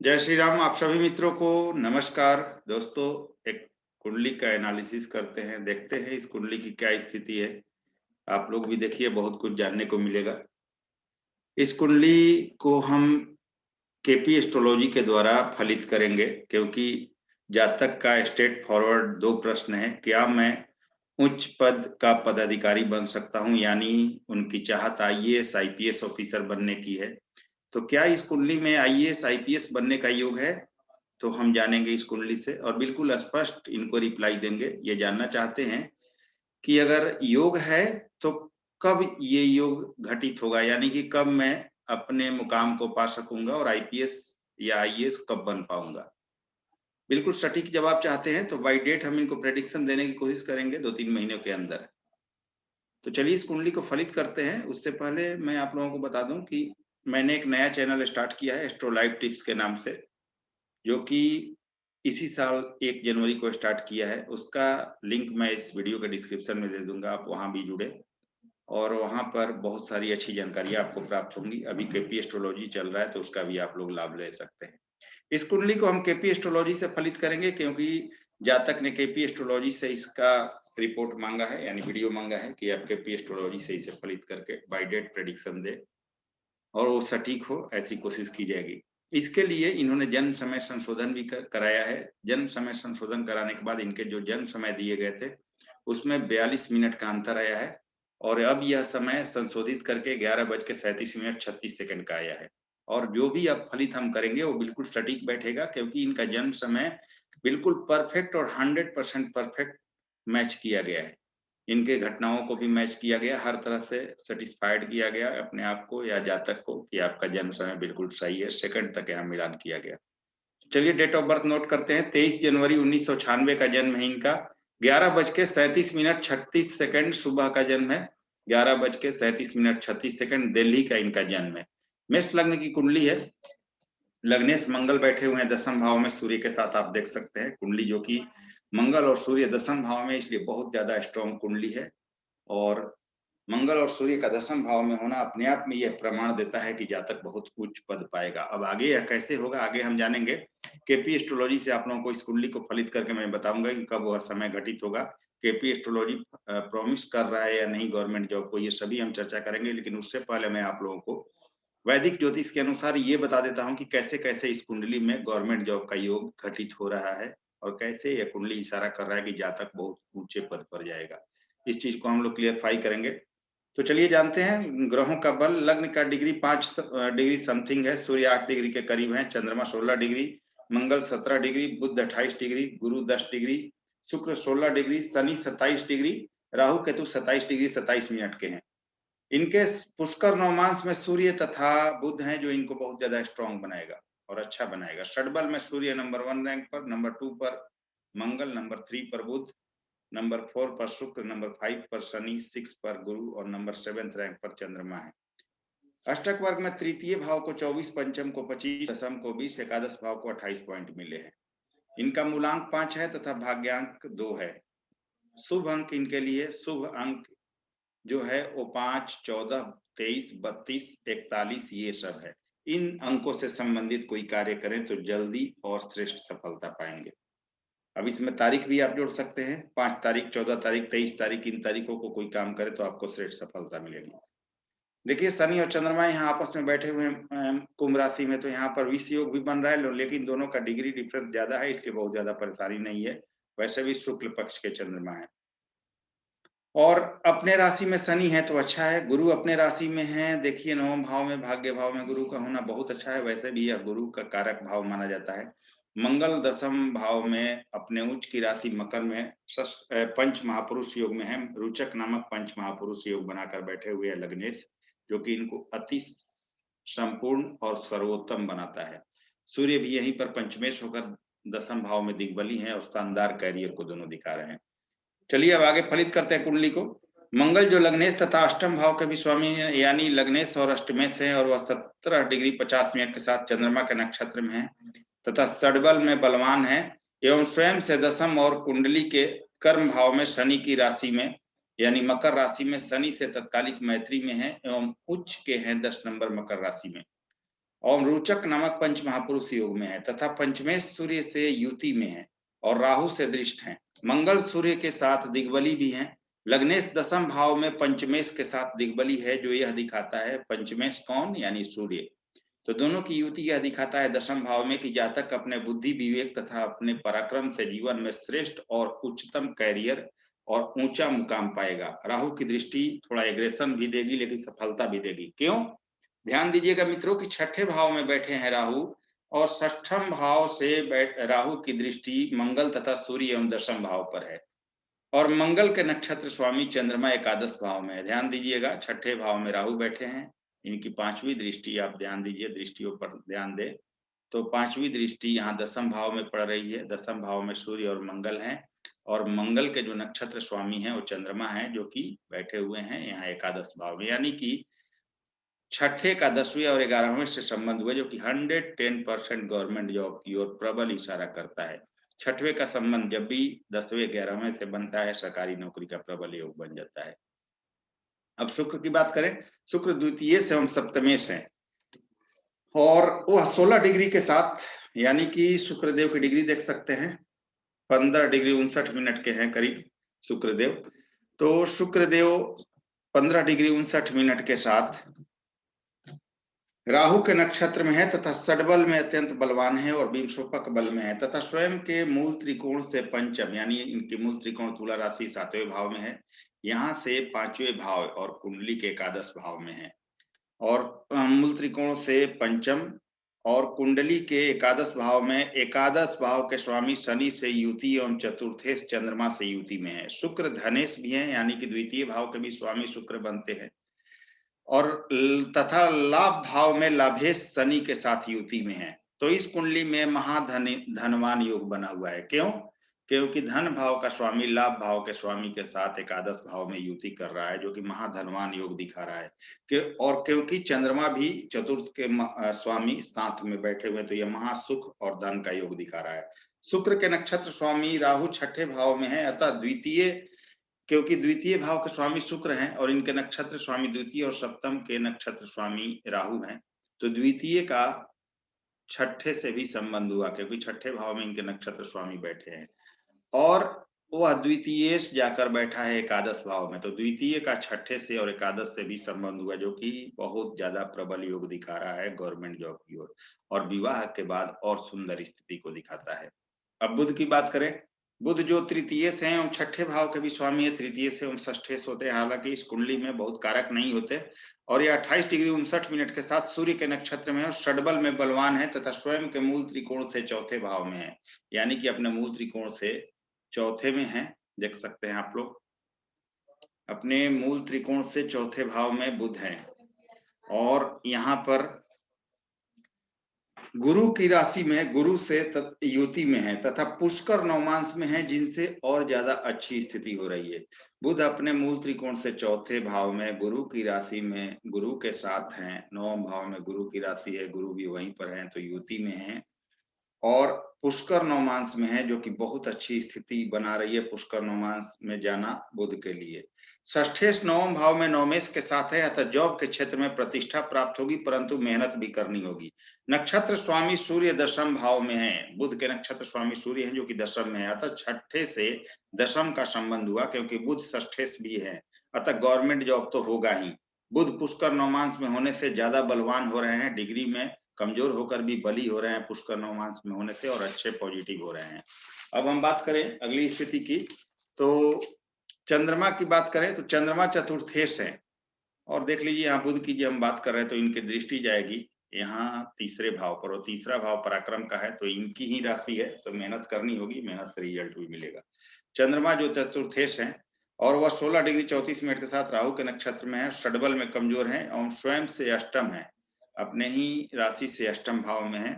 जय श्री राम। आप सभी मित्रों को नमस्कार। दोस्तों, एक कुंडली का एनालिसिस करते हैं, देखते हैं इस कुंडली की क्या स्थिति है। आप लोग भी देखिए, बहुत कुछ जानने को मिलेगा। इस कुंडली को हम केपी एस्ट्रोलॉजी के द्वारा फलित करेंगे, क्योंकि जातक का स्ट्रेट फॉरवर्ड दो प्रश्न है। क्या मैं उच्च पद का पदाधिकारी बन सकता हूं, यानी उनकी चाहत आईएएस आईपीएस ऑफिसर बनने की है। तो क्या इस कुंडली में आईएएस आईपीएस बनने का योग है? तो हम जानेंगे इस कुंडली से और बिल्कुल स्पष्ट इनको रिप्लाई देंगे। ये जानना चाहते हैं कि अगर योग है तो कब ये योग घटित होगा, यानी कि कब मैं अपने मुकाम को पा सकूंगा और आईपीएस या आईएएस कब बन पाऊंगा। बिल्कुल सटीक जवाब चाहते हैं तो बाय डेट हम इनको प्रेडिक्शन देने की कोशिश करेंगे 2-3 महीनों के अंदर। तो चलिए इस कुंडली को फलित करते हैं। उससे पहले मैं आप लोगों को बता दूं कि मैंने एक नया चैनल स्टार्ट किया है एस्ट्रो लाइफ टिप्स के नाम से, जो कि इसी साल 1 जनवरी को स्टार्ट किया है। उसका लिंक मैं इस वीडियो के डिस्क्रिप्शन में दे दूंगा, आप वहां भी जुड़े और वहां पर बहुत सारी अच्छी जानकारियां आपको प्राप्त होंगी। अभी केपी एस्ट्रोलॉजी चल रहा है तो उसका भी आप लोग लाभ ले सकते हैं। इस कुंडली को हम केपी एस्ट्रोलॉजी से फलित करेंगे, क्योंकि जातक ने केपी एस्ट्रोलॉजी से इसका रिपोर्ट मांगा है, यानी वीडियो मांगा है कि आप केपी एस्ट्रोलॉजी से इसे फलित करके बाय डेट प्रेडिक्शन दे और वो सटीक हो, ऐसी कोशिश की जाएगी। इसके लिए इन्होंने जन्म समय संशोधन भी कराया है। जन्म समय संशोधन कराने के बाद इनके जो जन्म समय दिए गए थे उसमें 42 मिनट का अंतर आया है और अब यह समय संशोधित करके 11:37 का आया है। और जो भी अब फलित हम करेंगे वो बिल्कुल सटीक बैठेगा, क्योंकि इनका जन्म समय बिल्कुल परफेक्ट और 100% परफेक्ट मैच किया गया है। इनके घटनाओं को भी मैच किया गया, हर तरह से सेटिस्फाइड किया गया अपने आप को या जातक को कि आपका जन्म समय बिल्कुल सही है। सेकंड तक यहाँ मिलान किया गया। चलिए डेट ऑफ बर्थ नोट करते हैं। 23 जनवरी 1996 का जन्म है इनका। 11:37 सुबह का जन्म है। 11:37 दिल्ली का इनका जन्म है। मेष लग्न की कुंडली है। लग्नेश मंगल बैठे हुए हैं 10वें भाव में सूर्य के साथ। आप देख सकते हैं कुंडली जो कि मंगल और सूर्य 10वें भाव में, इसलिए बहुत ज्यादा स्ट्रॉन्ग कुंडली है। और मंगल और सूर्य का 10वें भाव में होना अपने आप में यह प्रमाण देता है कि जातक बहुत उच्च पद पाएगा। अब आगे यह कैसे होगा, आगे हम जानेंगे। केपी एस्ट्रोलॉजी से आप लोगों को इस कुंडली को फलित करके मैं बताऊंगा कि कब वह समय घटित होगा। केपी एस्ट्रोलॉजी प्रॉमिस कर रहा है या नहीं गवर्नमेंट जॉब को, ये सभी हम चर्चा करेंगे। लेकिन उससे पहले मैं आप लोगों को वैदिक ज्योतिष के अनुसार ये बता देता हूँ कि कैसे कैसे इस कुंडली में गवर्नमेंट जॉब का योग घटित हो रहा है और कैसे यह कुंडली इशारा कर रहा है कि जातक बहुत ऊंचे पद पर जाएगा। इस चीज को हम लोग क्लियरफाई करेंगे। तो चलिए जानते हैं ग्रहों का बल। लग्न का डिग्री 5 डिग्री समथिंग है। सूर्य 8 डिग्री के करीब है। चंद्रमा 16 डिग्री, मंगल 17 डिग्री, बुध 28 डिग्री, गुरु 10 डिग्री, शुक्र 16 degree, Shani 27 degree, Rahu Ketu 27 degree 27 minute के हैं। इनके पुष्कर नवमांश में सूर्य तथा बुध हैं, जो इनको बहुत ज्यादा स्ट्रॉन्ग बनाएगा और अच्छा बनाएगा। षडबल में सूर्य नंबर 1 रैंक पर, नंबर 2 पर मंगल, नंबर 3 पर बुध, नंबर 4 पर शुक्र, नंबर 5 पर शनि, 6 पर गुरु और नंबर 7 रैंक पर चंद्रमा है। अष्टक वर्ग में तृतीय भाव को 24, पंचम को 25, दशम को 20, एकादश भाव को 28 पॉइंट मिले हैं। इनका मूलांक 5 है तथा भाग्यांक 2 है। शुभ अंक इनके लिए, शुभ अंक जो है वो 5, 14, 23, 32, 41 ये सब है। इन अंकों से संबंधित कोई कार्य करें तो जल्दी और श्रेष्ठ सफलता पाएंगे। अब इसमें तारीख भी आप जोड़ सकते हैं। 5 तारीख, 14 तारीख, 23 तारीख, इन तारीखों को कोई काम करे तो आपको श्रेष्ठ सफलता मिलेगी। देखिए शनि और चंद्रमा यहाँ आपस में बैठे हुए हैं कुंभ राशि में, तो यहाँ पर विष योग भी बन रहा है, लेकिन दोनों का डिग्री डिफरेंस ज्यादा है, इसलिए बहुत ज्यादा परेशानी नहीं है। वैसे भी शुक्ल पक्ष के चंद्रमा है और अपने राशि में शनि है तो अच्छा है। गुरु अपने राशि में है। देखिए 9वें भाव में, भाग्य भाव में गुरु का होना बहुत अच्छा है। वैसे भी यह गुरु का कारक भाव माना जाता है। मंगल 10वें भाव में अपने उच्च की राशि मकर में पंच महापुरुष योग में है। रुचक नामक पंच महापुरुष योग बनाकर बैठे हुए हैं लग्नेश, जो कि इनको अति संपूर्ण और सर्वोत्तम बनाता है। सूर्य भी यहीं पर पंचमेश होकर 10वें भाव में दिग्बली है और शानदार कैरियर को दोनों दिखा रहे हैं। चलिए अब आगे फलित करते हैं कुंडली को। मंगल जो लग्नेश तथा अष्टम भाव के भी स्वामी है, यानी लग्नेश और अष्टमेश है, और वह 17 डिग्री 50 मिनट के साथ चंद्रमा के नक्षत्र में है तथा षडबल में बलवान है एवं स्वयं से दशम और कुंडली के कर्म भाव में शनि की राशि में, यानी मकर राशि में शनि से तत्कालिक मैत्री में है एवं उच्च के हैं 10 नंबर मकर राशि में। और रोचक नामक पंच महापुरुष योग में है तथा पंचमेश सूर्य से युति में है और राहु से दृष्ट है। मंगल सूर्य के साथ दिग्बली भी है। लग्नेश दशम भाव में पंचमेश के साथ दिग्बली है, जो यह दिखाता है पंचमेश कौन, यानी सूर्य। तो दोनों की युति यह दिखाता है दशम भाव में कि जातक अपने बुद्धि विवेक तथा अपने पराक्रम से जीवन में श्रेष्ठ और उच्चतम कैरियर और ऊंचा मुकाम पाएगा। राहु की दृष्टि थोड़ा एग्रेशन भी देगी लेकिन सफलता भी देगी। क्यों? ध्यान दीजिएगा मित्रों कि छठे भाव में बैठे हैं राहु और षष्ठम भाव से राहु की दृष्टि मंगल तथा सूर्य एवं दशम भाव पर है और मंगल के नक्षत्र स्वामी चंद्रमा एकादश भाव में है। ध्यान दीजिएगा, छठे भाव में राहु बैठे हैं, इनकी पांचवी दृष्टि, आप ध्यान दीजिए, दृष्टियों पर ध्यान दे तो पांचवी दृष्टि यहाँ दशम भाव में पड़ रही है। दशम भाव में सूर्य और मंगल हैं और मंगल के जो नक्षत्र स्वामी हैं वो चंद्रमा है, जो कि बैठे हुए हैं यहाँ एकादश भाव में, यानी कि छठे का 10वें और 11वें से संबंध हुआ, जो कि 110% गवर्नमेंट जॉब की ओर प्रबल इशारा करता है। छठवें का संबंध जब भी 10वें 11वें से बनता है, सरकारी नौकरी का प्रबल योग बन जाता है। अब शुक्र की बात करें, शुक्र द्वितीय से हम सप्तमेश हैं और वह 16 डिग्री के साथ, यानी कि शुक्रदेव की डिग्री देख सकते हैं, 15 डिग्री 59 मिनट के हैं करीब शुक्रदेव। तो शुक्रदेव 15 डिग्री 59 मिनट के साथ राहु के नक्षत्र में है तथा षडबल में अत्यंत बलवान है और विंशोपक बल में है तथा स्वयं के मूल त्रिकोण से पंचम, यानी इनके मूल त्रिकोण तुला राशि 7वें भाव में है, यहाँ से 5वें भाव और कुंडली के एकादश भाव में है और मूल त्रिकोण से पंचम और कुंडली के एकादश भाव में एकादश भाव के स्वामी शनि से युति एवं चतुर्थेश चंद्रमा से युति में है। शुक्र धनेश भी है, यानी कि द्वितीय भाव के भी स्वामी शुक्र बनते हैं और तथा लाभ भाव में लाभेश शनि के साथ युति में है। तो इस कुंडली में धनवान योग बना हुआ है। क्यों? क्योंकि धन भाव का स्वामी लाभ भाव के स्वामी के साथ एकादश भाव में युति कर रहा है, जो कि महाधनवान योग दिखा रहा है और क्योंकि चंद्रमा भी चतुर्थ के स्वामी साथ में बैठे हुए, तो यह महासुख और धन का योग दिखा रहा है। शुक्र के नक्षत्र स्वामी राहु छठे भाव में है, अतः द्वितीय, क्योंकि द्वितीय भाव के स्वामी शुक्र हैं और इनके नक्षत्र स्वामी द्वितीय और सप्तम के नक्षत्र स्वामी राहु हैं, तो द्वितीय का छठे से भी संबंध हुआ, क्योंकि छठे भाव में इनके नक्षत्र स्वामी बैठे हैं और वह द्वितीय जाकर बैठा है एकादश भाव में, तो द्वितीय का छठे से और एकादश से भी संबंध हुआ, जो कि बहुत ज्यादा प्रबल योग दिखा रहा है गवर्नमेंट जॉब की ओर और विवाह के बाद और सुंदर स्थिति को दिखाता है। अब बुध की बात करें, बुध जो तृतीय से एवं छठे भाव के भी स्वामी है, तृतीय से एवं षष्ठे से होते हैं, हालांकि इस कुंडली में बहुत कारक नहीं होते और ये 28 डिग्री 59 मिनट के साथ सूर्य के नक्षत्र में है और षडबल में बलवान है तथा स्वयं के मूल त्रिकोण से चौथे भाव में है, यानी कि अपने मूल त्रिकोण से चौथे में है। देख सकते हैं आप लोग, अपने मूल त्रिकोण से चौथे भाव में बुध है और यहाँ पर गुरु की राशि में गुरु से युति में है तथा पुष्कर नवमांश में है, जिनसे और ज्यादा अच्छी स्थिति हो रही है। बुध अपने मूल त्रिकोण से चौथे भाव में गुरु की राशि में गुरु के साथ हैं, नवम भाव में गुरु की राशि है, गुरु भी वहीं पर है, तो युति में है और पुष्कर नवमांश में है, जो कि बहुत अच्छी स्थिति बना रही है पुष्कर नवमांश में जाना बुध के लिए। षष्ठेश नवम भाव में नवमेश के साथ है, अतः जॉब के क्षेत्र में प्रतिष्ठा प्राप्त होगी, परंतु मेहनत भी करनी होगी। नक्षत्र स्वामी सूर्य दशम भाव में है, बुध के नक्षत्र स्वामी सूर्य हैं, जो कि दशम में है, अतः छठे से दशम का संबंध हुआ, क्योंकि बुध षष्ठेश भी है, अतः गवर्नमेंट जॉब तो होगा ही। बुध पुष्कर नवमांश में होने से ज्यादा बलवान हो रहे हैं, डिग्री में कमजोर होकर भी बली हो रहे हैं पुष्कर नवमांश में होने से और अच्छे पॉजिटिव हो रहे हैं। अब हम बात करें अगली स्थिति की, तो चंद्रमा की बात करें तो चंद्रमा चतुर्थेश है और देख लीजिए यहाँ बुध की हम बात कर रहे हैं तो इनकी दृष्टि जाएगी यहाँ तीसरे भाव पर और तीसरा भाव पराक्रम का है, तो इनकी ही राशि है, तो मेहनत करनी होगी, मेहनत से रिजल्ट भी मिलेगा। चंद्रमा जो चतुर्थेश है और वह 16 डिग्री 34 मिनट के साथ राहु के नक्षत्र में है, षडबल में कमजोर है और स्वयं से अष्टम है, अपने ही राशि से अष्टम भाव में है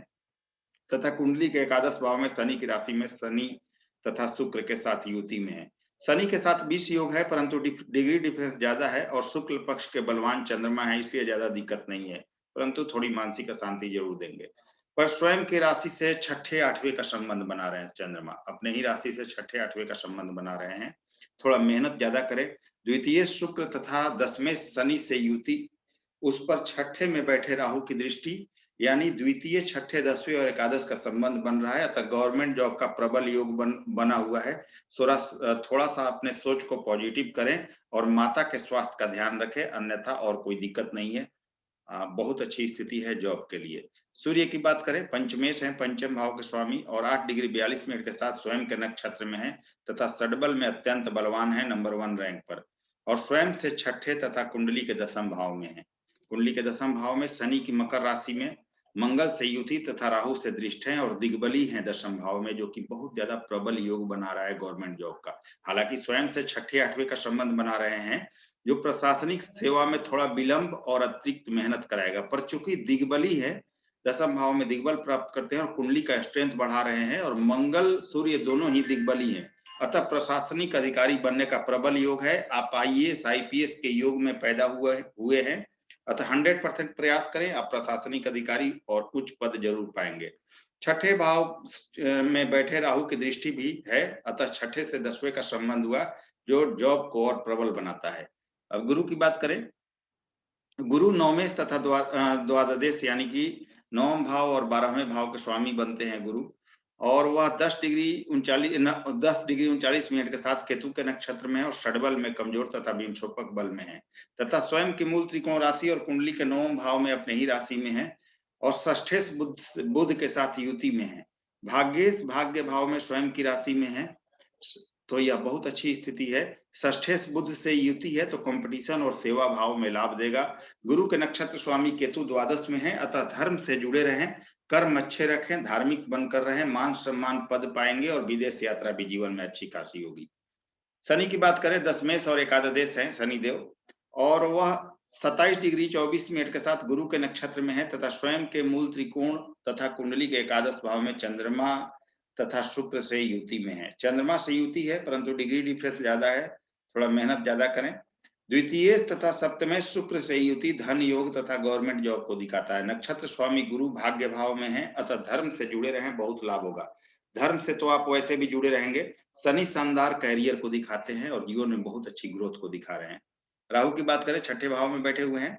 तथा कुंडली के एकादश भाव में शनि की राशि में शनि तथा शुक्र के साथ युति में है। शनि के साथ 20 योग है, परंतु डिग्री डिफरेंस ज्यादा है और शुक्ल पक्ष के बलवान चंद्रमा है, इसलिए ज्यादा दिक्कत नहीं है, परंतु थोड़ी मानसिक अशांति जरूर देंगे। पर स्वयं की राशि से छठे आठवें का संबंध बना रहे हैं चंद्रमा, अपने ही राशि से छठे आठवें का संबंध बना रहे हैं, थोड़ा मेहनत ज्यादा करें। द्वितीय शुक्र तथा दसवें शनि से युति, उस पर छठे में बैठे राहु की दृष्टि, यानी द्वितीय, छठे, 10वें और एकादश का संबंध बन रहा है, अतः गवर्नमेंट जॉब का प्रबल योग बना हुआ है। थोड़ा सा अपने सोच को पॉजिटिव करें और माता के स्वास्थ्य का ध्यान रखें, अन्यथा और कोई दिक्कत नहीं है। बहुत अच्छी स्थिति है जॉब के लिए। सूर्य की बात करें, पंचमेश है, पंचम भाव के स्वामी और 8 डिग्री 42 मिनट के साथ स्वयं के नक्षत्र में है तथा षडबल में अत्यंत बलवान है, नंबर 1 रैंक पर, और स्वयं से छठे तथा कुंडली के 10वें भाव में है। कुंडली के 10वें भाव में शनि की मकर राशि में मंगल से युति तथा राहु से दृष्ट है और दिग्बली है 10वें भाव में, जो कि बहुत ज्यादा प्रबल योग बना रहा है गवर्नमेंट जॉब का। हालांकि स्वयं से छठे 8वें का संबंध बना रहे हैं, जो प्रशासनिक सेवा में थोड़ा विलंब और अतिरिक्त मेहनत कराएगा, पर चूंकि दिग्बली है, 10वें भाव में दिग्बल प्राप्त करते हैं और कुंडली का स्ट्रेंथ बढ़ा रहे हैं और मंगल सूर्य दोनों ही दिग्बली हैं, अतः प्रशासनिक अधिकारी बनने का प्रबल योग है। आप आईएएस आईपीएस के योग में पैदा हुए हैं, अतः 100% प्रयास करें, आप प्रशासनिक अधिकारी और उच्च पद जरूर पाएंगे। छठे भाव में बैठे राहु की दृष्टि भी है, अतः छठे से 10वें का संबंध हुआ, जो जॉब को और प्रबल बनाता है। अब गुरु की बात करें, गुरु नौमेश तथा द्वादश यानी कि 9वें भाव और 12वें भाव के स्वामी बनते हैं गुरु, और वह 10 डिग्री 39 मिनट के साथ केतु के नक्षत्र में है और षडबल में कमजोर तथा विंशोपक बल में है तथा स्वयं की मूल त्रिकोण राशि और कुंडली के 9वें भाव में अपने ही राशि में है और षष्ठेश बुध के साथ युति में है। भाग्येश भाग्य भाव में स्वयं की राशि में है, तो यह बहुत अच्छी स्थिति है। षष्ठेश बुध से युति है तो कंपटीशन और सेवा भाव में लाभ देगा। गुरु के नक्षत्र स्वामी केतु द्वादश में है, अतः धर्म से जुड़े रहें, कर्म अच्छे रखें, धार्मिक बनकर रहें, मान सम्मान पद पाएंगे और विदेश यात्रा भी जीवन में अच्छी खासी होगी। शनि की बात करें, दशमेश और एकादश है शनिदेव, और वह 27 डिग्री 24 मिनट के साथ गुरु के नक्षत्र में है तथा स्वयं के मूल त्रिकोण तथा कुंडली के एकादश भाव में चंद्रमा तथा शुक्र से युति में है। चंद्रमा से युति है परंतु डिग्री डिफरेंस ज्यादा है, थोड़ा मेहनत ज्यादा करें। द्वितीय तथा सप्तमेश शुक्र से युति धन योग तथा गवर्नमेंट जॉब को दिखाता है। नक्षत्र स्वामी गुरु भाग्य भाव में है, अतः धर्म से जुड़े रहें, बहुत लाभ होगा। धर्म से तो आप वैसे भी जुड़े रहेंगे। शनि शानदार कैरियर को दिखाते हैं और जीवन में बहुत अच्छी ग्रोथ को दिखा रहे हैं। राहु की बात करें, छठे भाव में बैठे हुए हैं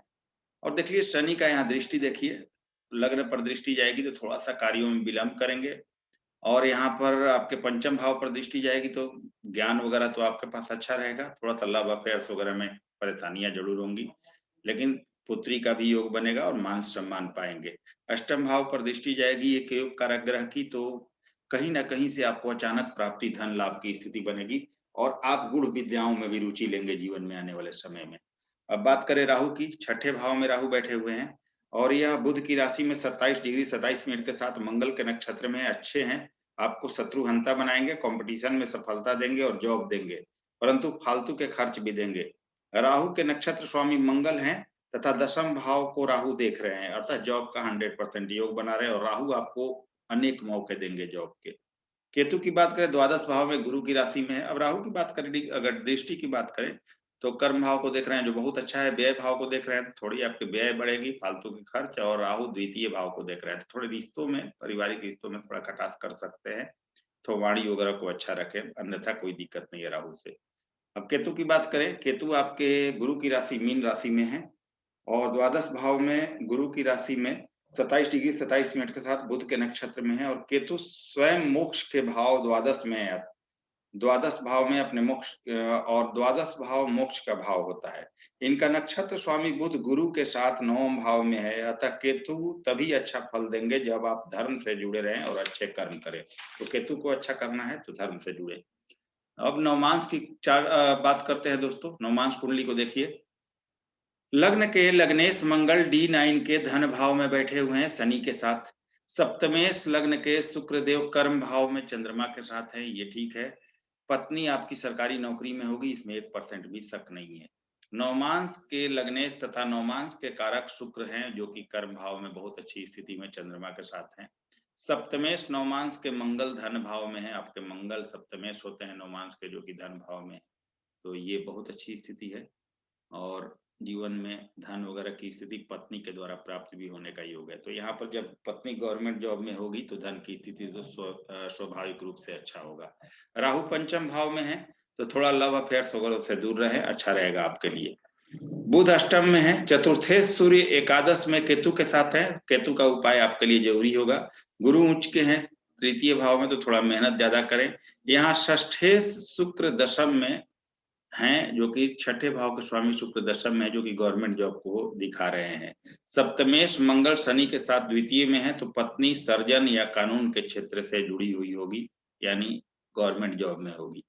और देखिए शनि का यहाँ दृष्टि देखिए, लग्न पर दृष्टि जाएगी तो थोड़ा सा कार्यों में विलंब करेंगे, और यहाँ पर आपके पंचम भाव पर दृष्टि जाएगी तो ज्ञान वगैरह तो आपके पास अच्छा रहेगा, थोड़ा सा लव अफेयर्स वगैरह में परेशानियां जरूर होंगी, लेकिन पुत्री का भी योग बनेगा और मान सम्मान पाएंगे। अष्टम भाव पर दृष्टि जाएगी एक योग कारक ग्रह की, तो कहीं ना कहीं से आपको अचानक प्राप्ति धन लाभ की स्थिति बनेगी और आप गुण विद्याओं में भी रुचि लेंगे जीवन में आने वाले समय में। अब बात करें राहु की, छठे भाव में राहु बैठे हुए हैं और यह बुध की राशि में 27 डिग्री 27 मिनट के साथ मंगल के नक्षत्र में अच्छे हैं, आपको शत्रुहंता बनाएंगे, कंपटीशन में सफलता देंगे और जॉब देंगे, परंतु फालतू के खर्च भी देंगे। राहु के नक्षत्र स्वामी मंगल हैं तथा 10वें भाव को राहु देख रहे हैं, अतः जॉब का 100% योग बना रहे और राहु आपको अनेक मौके देंगे जॉब के। केतु की बात करें, द्वादश भाव में गुरु की राशि में है। अब राहु की बात करें, अगर दृष्टि की बात करें तो कर्म भाव को देख रहे हैं जो बहुत अच्छा है, व्यय भाव को देख रहे हैं तो थोड़ी आपकी व्यय बढ़ेगी, फालतू के खर्च, और राहु द्वितीय भाव को देख रहे हैं तो थोड़े रिश्तों में, पारिवारिक रिश्तों में थोड़ा खटास कर सकते हैं, तो वाणी वगैरह को अच्छा रखें, अन्यथा कोई दिक्कत नहीं है राहु से। अब केतु की बात करें, केतु आपके गुरु की राशि मीन राशि में है और द्वादश भाव में गुरु की राशि में 27 डिग्री 27 मिनट के साथ बुध के नक्षत्र में है और केतु स्वयं मोक्ष के भाव द्वादश में है। द्वादश भाव में अपने मोक्ष, और द्वादश भाव मोक्ष का भाव होता है। इनका नक्षत्र स्वामी बुध गुरु के साथ 9वें भाव में है, अतः केतु तभी अच्छा फल देंगे जब आप धर्म से जुड़े रहें और अच्छे कर्म करें। तो केतु को अच्छा करना है तो धर्म से जुड़े। अब नवमांश की बात करते हैं दोस्तों। नवमांश कुंडली को देखिए, लग्न के लग्नेश मंगल D9 के धन भाव में बैठे हुए हैं शनि के साथ। सप्तमेश लग्न के शुक्रदेव कर्म भाव में चंद्रमा के साथ है, ये ठीक है। पत्नी आपकी सरकारी नौकरी में होगी, इसमें 1% भी शक नहीं है। नवमांश के लग्नेश तथा नवमांश के कारक शुक्र हैं जो कि कर्म भाव में बहुत अच्छी स्थिति में चंद्रमा के साथ हैं। सप्तमेश नवमांश के मंगल धन भाव में है, आपके मंगल सप्तमेश होते हैं नवमांश के जो कि धन भाव में, तो ये बहुत अच्छी स्थिति है और जीवन में धन वगैरह की स्थिति पत्नी के द्वारा प्राप्त भी होने का योग है। तो यहाँ पर जब पत्नी गवर्नमेंट जॉब में होगी तो धन की स्थिति तो स्वाभाविक रूप से अच्छा होगा। राहु पंचम भाव में है तो थोड़ा लव अफेयर्स वगैरह से दूर रहे, अच्छा रहेगा आपके लिए। बुध अष्टम में है, चतुर्थेश सूर्य एकादश में केतु के साथ है, केतु का उपाय आपके लिए जरूरी होगा। गुरु उच्च के हैं तृतीय भाव में, तो थोड़ा मेहनत ज्यादा करें। यहाँ षष्ठेश शुक्र दशम में हैं, जो कि छठे भाव के स्वामी शुक्र दशम में, जो कि गवर्नमेंट जॉब को दिखा रहे हैं। सप्तमेश मंगल शनि के साथ द्वितीय में है, तो पत्नी सर्जन या कानून के क्षेत्र से जुड़ी हुई होगी, यानी गवर्नमेंट जॉब में होगी।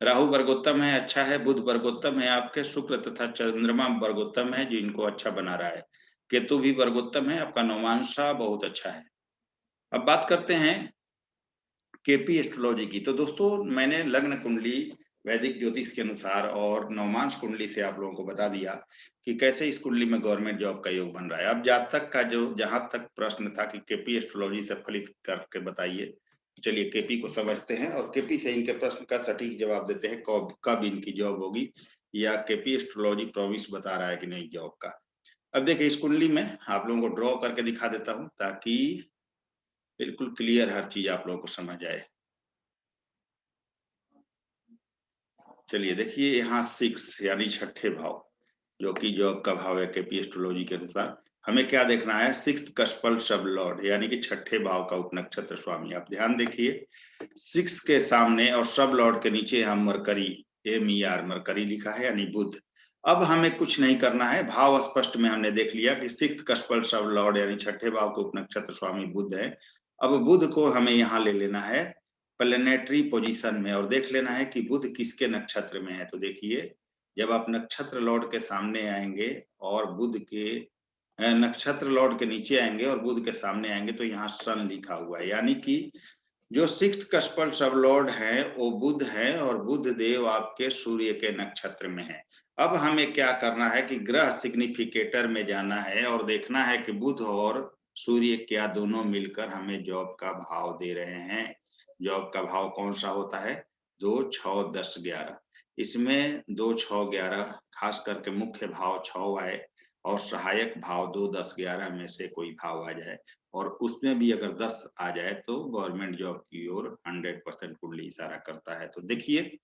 राहु वर्गोत्तम है, अच्छा है। बुध वर्गोत्तम है आपके, शुक्र तथा चंद्रमा वर्गोत्तम है, जो इनको अच्छा बना रहा है। केतु भी वर्गोत्तम है, आपका नौमांशा बहुत अच्छा है। अब बात करते हैं केपी एस्ट्रोलॉजी की। तो दोस्तों, मैंने लग्न कुंडली वैदिक ज्योतिष के अनुसार और नवमांश कुंडली से आप लोगों को बता दिया कि कैसे इस कुंडली में गवर्नमेंट जॉब का योग बन रहा है। अब जातक का जहां तक प्रश्न था कि केपी एस्ट्रोलॉजी से फलित करके बताइए, चलिए केपी को समझते हैं और केपी से इनके प्रश्न का सटीक जवाब देते हैं, कब इनकी जॉब होगी, या केपी एस्ट्रोलॉजी प्रॉमिस बता रहा है कि नहीं जॉब का। अब देखिए, इस कुंडली में आप लोगों को ड्रॉ करके दिखा देता हूं, ताकि बिल्कुल क्लियर हर चीज आप लोगों को समझ आए। चलिए देखिए, यहाँ 6 यानी छठे भाव, जो कि जॉब का भाव है केपी एस्ट्रोलॉजी के अनुसार, हमें क्या देखना है? 6th कष्पल सब लॉर्ड, यानी कि छठे भाव का उपनक्षत्र स्वामी। आप ध्यान देखिए, 6 के सामने और सब लॉर्ड के नीचे हम मरकरी, MER मरकरी लिखा है, यानी बुध। अब हमें कुछ नहीं करना है, भाव स्पष्ट में हमने देख लिया कि 6th कष्पल सब लॉर्ड यानी छठे भाव के उपनक्षत्र स्वामी बुध है। अब बुध को हमें यहाँ ले लेना है प्लेनेटरी पोजीशन में, और देख लेना है कि बुध किसके नक्षत्र में है। तो देखिए, जब आप नक्षत्र लॉर्ड के सामने आएंगे और बुध के नक्षत्र लॉर्ड के नीचे आएंगे और बुध के सामने आएंगे, तो यहाँ सन लिखा हुआ है, यानी कि जो 6th कष्पल सब लॉर्ड है वो बुध है, और बुध देव आपके सूर्य के नक्षत्र में है। अब हमें क्या करना है कि ग्रह सिग्निफिकेटर में जाना है और देखना है कि बुध और सूर्य क्या दोनों मिलकर हमें जॉब का भाव दे रहे हैं। जॉब का भाव कौन सा होता है? 2, 6, 10, 11। इसमें 2, 6, 11 खास करके मुख्य भाव 6 आए, और सहायक भाव 2, 10, 11 में से कोई भाव आ जाए, और उसमें भी अगर 10 आ जाए, तो गवर्नमेंट जॉब की ओर 100% कुंडली इशारा करता है। तो देखिए,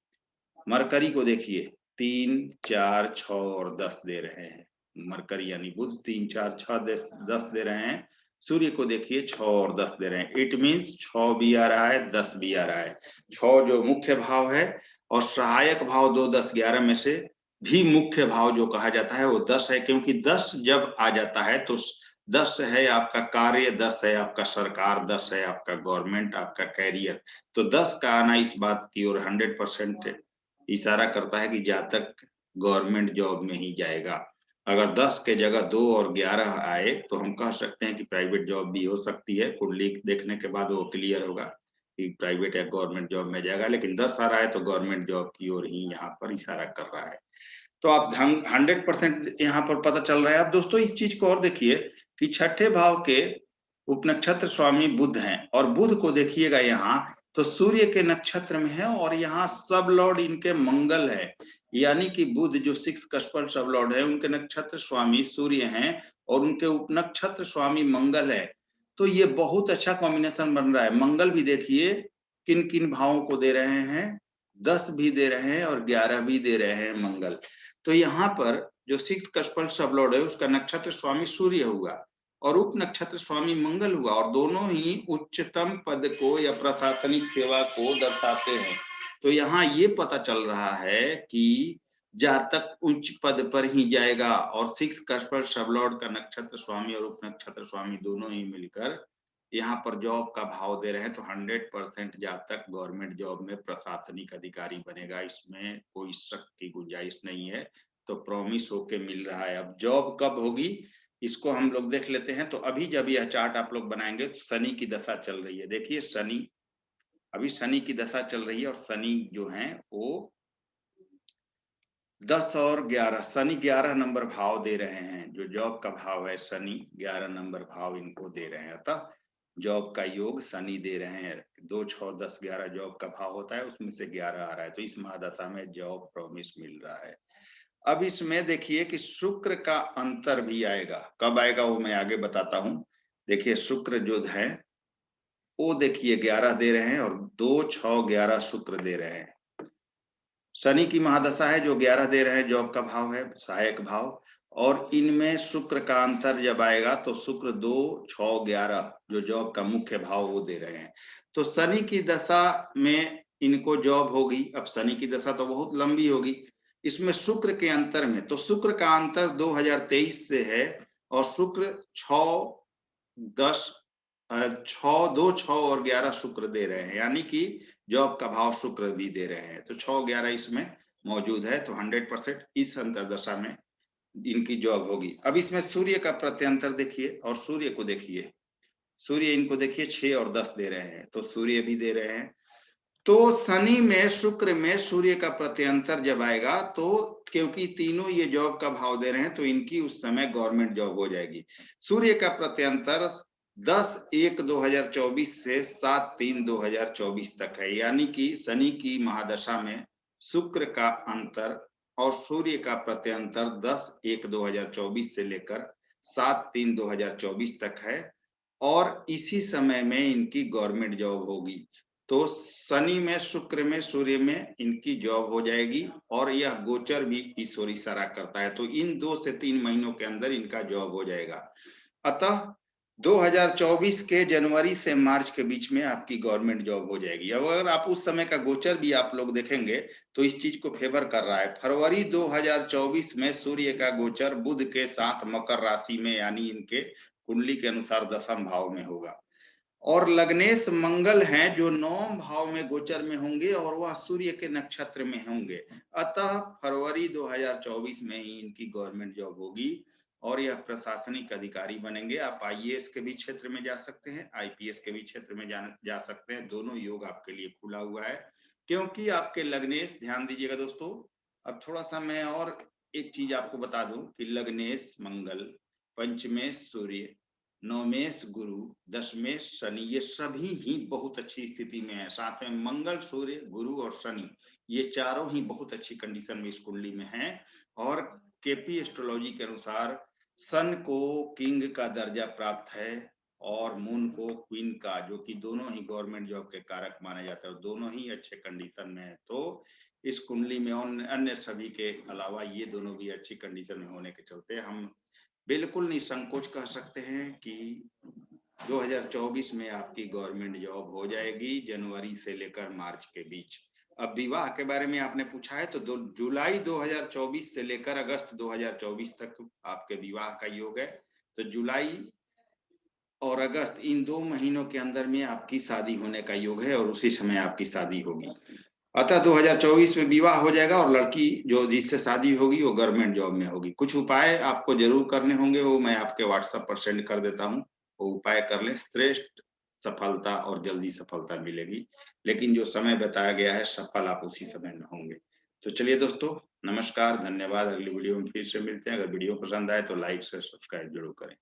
मरकरी को देखिए, 3, 4, 6 और 10 दे रहे हैं। मरकरी यानी बुध 3, 4, 6, 10 दे रहे हैं। सूर्य को देखिए, 6 और 10 दे रहे हैं। इट मीन्स 6 भी आ रहा है, 10 भी आ रहा है। 6 जो मुख्य भाव है, और सहायक भाव 2, 10, 11 में से भी मुख्य भाव जो कहा जाता है वो 10 है, क्योंकि 10 जब आ जाता है तो 10 है आपका कार्य, 10 है आपका सरकार, 10 है आपका गवर्नमेंट, आपका कैरियर। तो 10 का आना इस बात की ओर 100% इशारा करता है कि जातक गवर्नमेंट जॉब में ही जाएगा। अगर 10 के जगह 2 और 11 आए, तो हम कह सकते हैं कि प्राइवेट जॉब भी हो सकती है। कुंडली देखने के बाद वो क्लियर होगा कि प्राइवेट या गवर्नमेंट जॉब में जाएगा, लेकिन 10 आ रहा है तो गवर्नमेंट जॉब की ओर ही यहाँ पर इशारा कर रहा है। तो आप 100% यहाँ पर पता चल रहा है। अब दोस्तों, इस चीज को और देखिए कि छठे भाव के उपनक्षत्र स्वामी बुध हैं, और बुध को देखिएगा यहाँ, तो सूर्य के नक्षत्र में है, और यहाँ सब लॉर्ड इनके मंगल है, यानी कि बुध जो 6 कष्पल सब लॉर्ड है, उनके नक्षत्र स्वामी सूर्य हैं और उनके उपनक्षत्र स्वामी मंगल है। तो ये बहुत अच्छा कॉम्बिनेशन बन रहा है। मंगल भी देखिए किन किन भावों को दे रहे हैं, 10 भी दे रहे हैं और 11 भी दे रहे हैं मंगल। तो यहाँ पर जो 6 कष्पल सब लॉर्ड है, उसका नक्षत्र स्वामी सूर्य हुआ और उप नक्षत्र स्वामी मंगल हुआ, और दोनों ही उच्चतम पद को या प्रशासनिक सेवा को दर्शाते हैं। तो यहाँ ये पता चल रहा है कि जातक उच्च पद पर ही जाएगा, और 6 कष्पल सब लॉर्ड का नक्षत्र स्वामी और उप नक्षत्र स्वामी दोनों ही मिलकर यहाँ पर जॉब का भाव दे रहे हैं। तो 100% जातक गवर्नमेंट जॉब में प्रशासनिक अधिकारी बनेगा, इसमें कोई शक की गुंजाइश नहीं है। तो प्रॉमिस होके मिल रहा है। अब जॉब कब होगी इसको हम लोग देख लेते हैं। तो अभी जब यह चार्ट आप लोग बनाएंगे, शनि की दशा चल रही है। देखिए शनि, अभी शनि की दशा चल रही है, और शनि जो है वो 10 और 11, शनि 11 नंबर भाव दे रहे हैं। जो जॉब का भाव है, शनि 11 नंबर भाव इनको दे रहे हैं। अतः जॉब का योग शनि दे रहे हैं। 2, 6, 10, 11 जॉब का भाव होता है, उसमें से 11 आ रहा है। तो इस महादशा में जॉब प्रॉमिस मिल रहा है। अब इसमें देखिए कि शुक्र का अंतर भी आएगा। कब आएगा वो मैं आगे बताता हूं। देखिए शुक्र जो है वो देखिए 11 दे रहे हैं, और 2, 6, 11 शुक्र दे रहे हैं। शनि की महादशा है जो 11 दे रहे हैं, जॉब का भाव है, सहायक भाव। और इनमें शुक्र का अंतर जब आएगा तो शुक्र 2, 6, 11 जो जॉब का मुख्य भाव वो दे रहे हैं। तो शनि की दशा में इनको जॉब होगी। अब शनि की दशा तो बहुत लंबी होगी, इसमें शुक्र के अंतर में, तो शुक्र का अंतर 2023 से है और शुक्र 6, 10, 6, 2, 6 और 11 शुक्र दे रहे हैं, यानी कि जॉब का भाव शुक्र भी दे रहे हैं। तो 6, 11 इसमें मौजूद है, तो 100% इस अंतरदशा में इनकी जॉब होगी। अब इसमें सूर्य का प्रत्यंतर देखिए और सूर्य को देखिए। सूर्य इनको देखिए 6 और 10 दे रहे हैं, तो सूर्य भी दे रहे हैं। तो शनि में, शुक्र में सूर्य का प्रत्यंतर जब आएगा तो क्योंकि तीनों ये जॉब का भाव दे रहे हैं तो इनकी उस समय गवर्नमेंट जॉब हो जाएगी। सूर्य का प्रत्यंतर 10/1/2024 से 7/3/2024 तक है, यानी कि शनि की महादशा में शुक्र का अंतर और सूर्य का प्रत्यंतर 10/1/2024 से लेकर 7/3/2024 तक है और इसी समय में इनकी गवर्नमेंट जॉब होगी। तो शनि में, शुक्र में, सूर्य में इनकी जॉब हो जाएगी और यह गोचर भी ईश्वर इशारा करता है, तो इन 2 से 3 महीनों के अंदर इनका जॉब हो जाएगा। अतः 2024 के जनवरी से मार्च के बीच में आपकी गवर्नमेंट जॉब हो जाएगी। अब अगर आप उस समय का गोचर भी आप लोग देखेंगे तो इस चीज को फेवर कर रहा है। फरवरी 2024 में सूर्य का गोचर बुध के साथ मकर राशि में, यानी इनके कुंडली के अनुसार दशम भाव में होगा और लग्नेश मंगल हैं जो 9 भाव में गोचर में होंगे और वह सूर्य के नक्षत्र में होंगे। अतः फरवरी 2024 में ही इनकी गवर्नमेंट जॉब होगी और यह प्रशासनिक अधिकारी बनेंगे। आप आईएएस के भी क्षेत्र में जा सकते हैं, आईपीएस के भी क्षेत्र में जा सकते हैं। दोनों योग आपके लिए खुला हुआ है, क्योंकि आपके लग्नेश, ध्यान दीजिएगा दोस्तों। अब थोड़ा सा मैं और एक चीज आपको बता दूं कि लग्नेश मंगल, पंचमेश सूर्य, नवमेश गुरु, दशमेश शनि, ये सभी ही बहुत अच्छी स्थिति में है। साथ में मंगल, सूर्य, गुरु और शनि, ये चारों ही बहुत अच्छी कंडीशन में इस कुंडली में हैं। और केपी एस्ट्रोलॉजी के अनुसार सन को किंग का दर्जा प्राप्त है और मून को क्वीन का, जो कि दोनों ही गवर्नमेंट जॉब के कारक माने जाते हैं, दोनों ही अच्छे कंडीशन में है। तो इस कुंडली में अन्य सभी के अलावा ये दोनों भी अच्छी कंडीशन में होने के चलते हम बिल्कुल निसंकोच कह सकते हैं कि 2024 में आपकी गवर्नमेंट जॉब हो जाएगी, जनवरी से लेकर मार्च के बीच। अब विवाह के बारे में आपने पूछा है, तो जुलाई 2024 से लेकर अगस्त 2024 तक आपके विवाह का योग है। तो जुलाई और अगस्त, इन 2 महीनों के अंदर में आपकी शादी होने का योग है और उसी समय आपकी शादी होगी। अतः 2024 में विवाह हो जाएगा और लड़की जो जिससे शादी होगी वो गवर्नमेंट जॉब में होगी। कुछ उपाय आपको जरूर करने होंगे, वो मैं आपके व्हाट्सएप पर सेंड कर देता हूँ। वो उपाय कर लें, श्रेष्ठ सफलता और जल्दी सफलता मिलेगी। लेकिन जो समय बताया गया है, सफल आप उसी समय में होंगे। तो चलिए दोस्तों, नमस्कार, धन्यवाद। अगली वीडियो में फिर से मिलते हैं। अगर वीडियो पसंद आए तो लाइक से सब्सक्राइब जरूर करें।